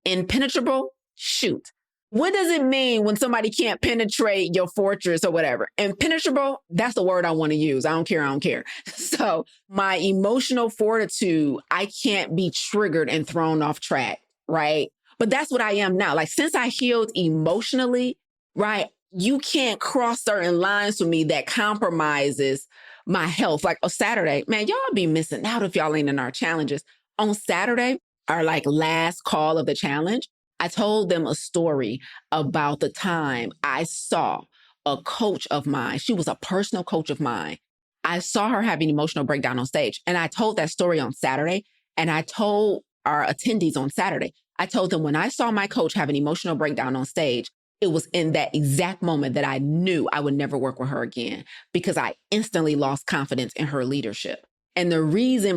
impenetrable? Shoot. What does it mean when somebody can't penetrate your fortress or whatever? Impenetrable, that's the word I want to use. I don't care. So my emotional fortitude, I can't be triggered and thrown off track, right? But that's what I am now. Like, since I healed emotionally, right, you can't cross certain lines for me that compromises my health. Like, on Saturday, man, y'all be missing out if y'all ain't in our challenges. On Saturday, our like last call of the challenge, I told them a story about the time I saw a coach of mine. She was a personal coach of mine. I saw her having an emotional breakdown on stage. And I told that story on Saturday. And I told our attendees on Saturday, I told them when I saw my coach have an emotional breakdown on stage, it was in that exact moment that I knew I would never work with her again, because I instantly lost confidence in her leadership. And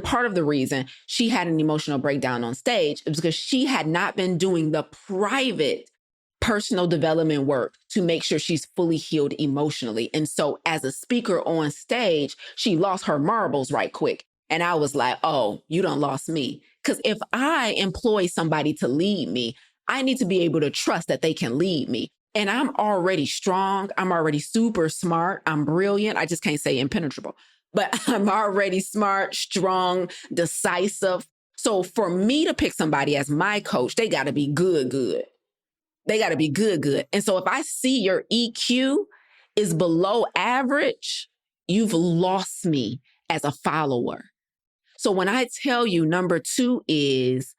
part of the reason she had an emotional breakdown on stage is because she had not been doing the private personal development work to make sure she's fully healed emotionally. And so as a speaker on stage, she lost her marbles right quick. And I was like, oh, you done lost me. Because if I employ somebody to lead me, I need to be able to trust that they can lead me. And I'm already strong. I'm already super smart. I'm brilliant. I just can't say impenetrable. But I'm already smart, strong, decisive. So for me to pick somebody as my coach, they got to be good. They got to be good. And so if I see your EQ is below average, you've lost me as a follower. So when I tell you number two is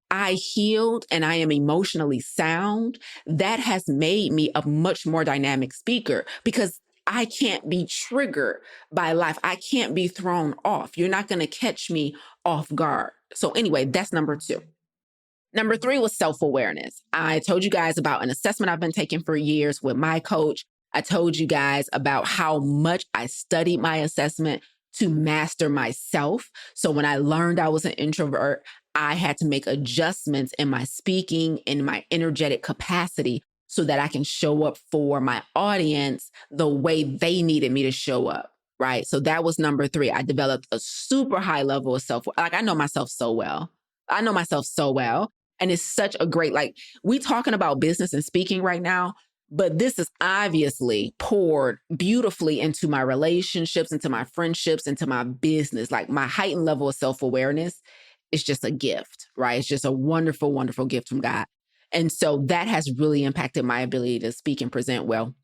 I healed and I am emotionally sound, that has made me a much more dynamic speaker, because I can't be triggered by life. I can't be thrown off. You're not going to catch me off guard. So anyway, that's number two. Number three was self-awareness. I told you guys about an assessment I've been taking for years with my coach. I told you guys about how much I studied my assessment to master myself. So when I learned I was an introvert, I had to make adjustments in my speaking and my energetic capacity so that I can show up for my audience the way they needed me to show up, right? So that was number three. I developed a super high level of I know myself so well. And it's such a great, we talking about business and speaking right now, but this is obviously poured beautifully into my relationships, into my friendships, into my business. Like, my heightened level of self-awareness is just a gift, right? It's just a wonderful, wonderful gift from God. And so that has really impacted my ability to speak and present well.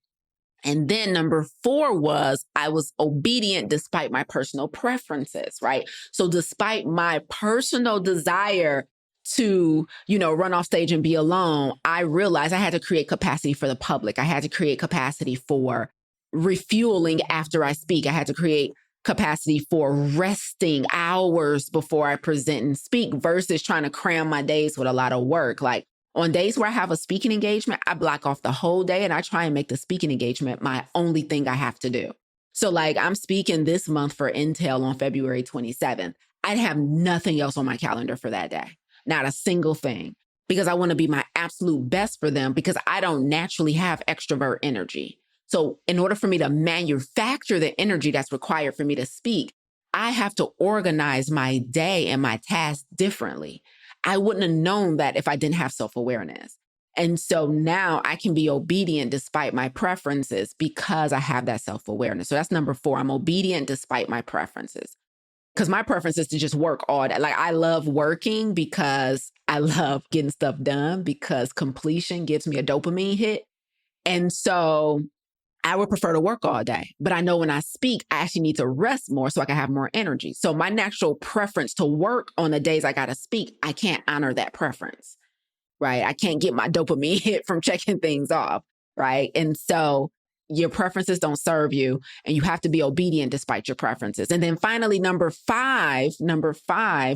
And then number four was I was obedient despite my personal preferences, right? So despite my personal desire to, run off stage and be alone, I realized I had to create capacity for the public. I had to create capacity for refueling after I speak. I had to create capacity for resting hours before I present and speak versus trying to cram my days with a lot of work. Like, on days where I have a speaking engagement, I block off the whole day and I try and make the speaking engagement my only thing I have to do. So I'm speaking this month for Intel on February 27th. I'd have nothing else on my calendar for that day. Not a single thing, because I want to be my absolute best for them, because I don't naturally have extrovert energy. So in order for me to manufacture the energy that's required for me to speak, I have to organize my day and my tasks differently. I wouldn't have known that if I didn't have self-awareness. And so now I can be obedient despite my preferences because I have that self-awareness. So that's number four. I'm obedient despite my preferences, because my preference is to just work all day. I love working because I love getting stuff done, because completion gives me a dopamine hit. And so I would prefer to work all day, but I know when I speak, I actually need to rest more so I can have more energy. So my natural preference to work on the days I got to speak, I can't honor that preference, right? I can't get my dopamine hit from checking things off, right? And so your preferences don't serve you, and you have to be obedient despite your preferences. And then finally, number five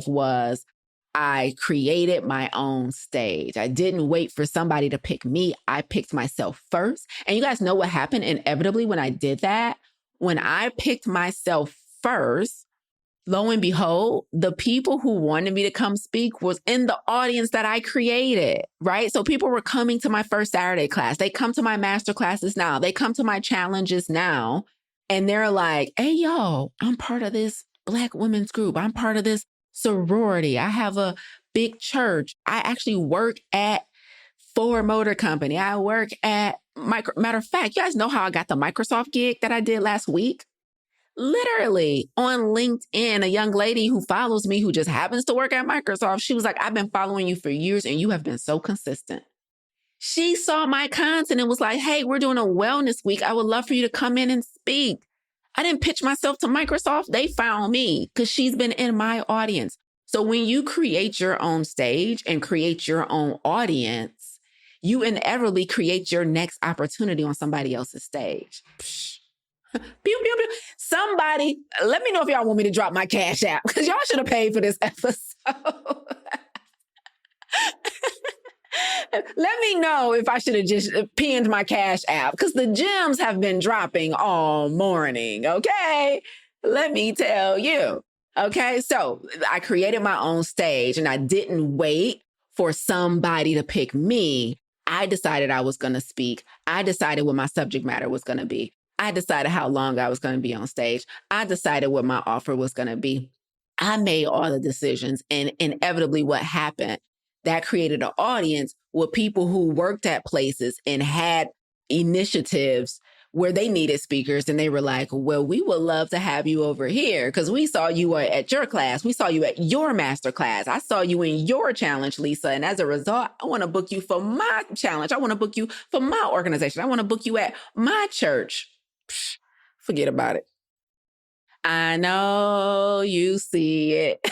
was I created my own stage. I didn't wait for somebody to pick me. I picked myself first. And you guys know what happened inevitably when I did that? When I picked myself first, lo and behold, the people who wanted me to come speak was in the audience that I created, right? So people were coming to my first Saturday class. They come to my master classes now. They come to my challenges now. And they're like, hey, yo, I'm part of this Black women's group. I'm part of this sorority. I have a big church. I actually work at Ford Motor Company. I work at matter of fact, you guys know how I got the Microsoft gig that I did last week? Literally on LinkedIn, a young lady who follows me who just happens to work at Microsoft, she was like, I've been following you for years and you have been so consistent. She saw my content and was like, hey, we're doing a wellness week. I would love for you to come in and speak. I didn't pitch myself to Microsoft. They found me because she's been in my audience. So when you create your own stage and create your own audience, you inevitably create your next opportunity on somebody else's stage. Psh. Pew, pew, pew. Somebody, let me know if y'all want me to drop my Cash App because y'all should have paid for this episode. Let me know if I should have just pinned my Cash App because the gems have been dropping all morning, okay? Let me tell you, okay? So I created my own stage and I didn't wait for somebody to pick me. I decided I was going to speak. I decided what my subject matter was going to be. I decided how long I was going to be on stage. I decided what my offer was going to be. I made all the decisions and inevitably what happened, that created an audience with people who worked at places and had initiatives where they needed speakers. And they were like, well, we would love to have you over here because we saw you were at your class. We saw you at your master class. I saw you in your challenge, Lisa. And as a result, I want to book you for my challenge. I want to book you for my organization. I want to book you at my church. Psh, forget about it. I know you see it.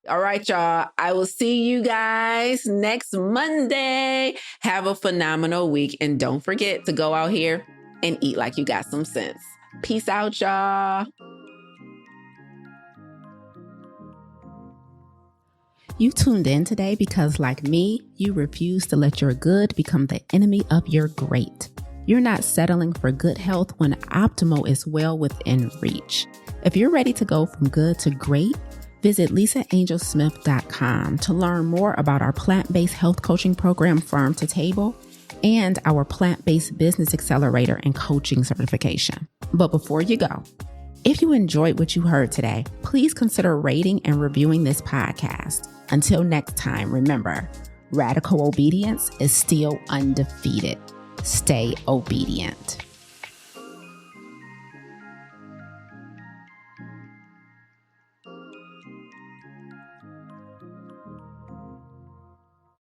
All right, y'all. I will see you guys next Monday. Have a phenomenal week. And don't forget to go out here and eat like you got some sense. Peace out, y'all. You tuned in today because, like me, you refuse to let your good become the enemy of your great. You're not settling for good health when optimal is well within reach. If you're ready to go from good to great, visit lisaangelsmith.com to learn more about our plant-based health coaching program, Farm to Table, and our plant-based business accelerator and coaching certification. But before you go, if you enjoyed what you heard today, please consider rating and reviewing this podcast. Until next time, remember, radical obedience is still undefeated. Stay obedient.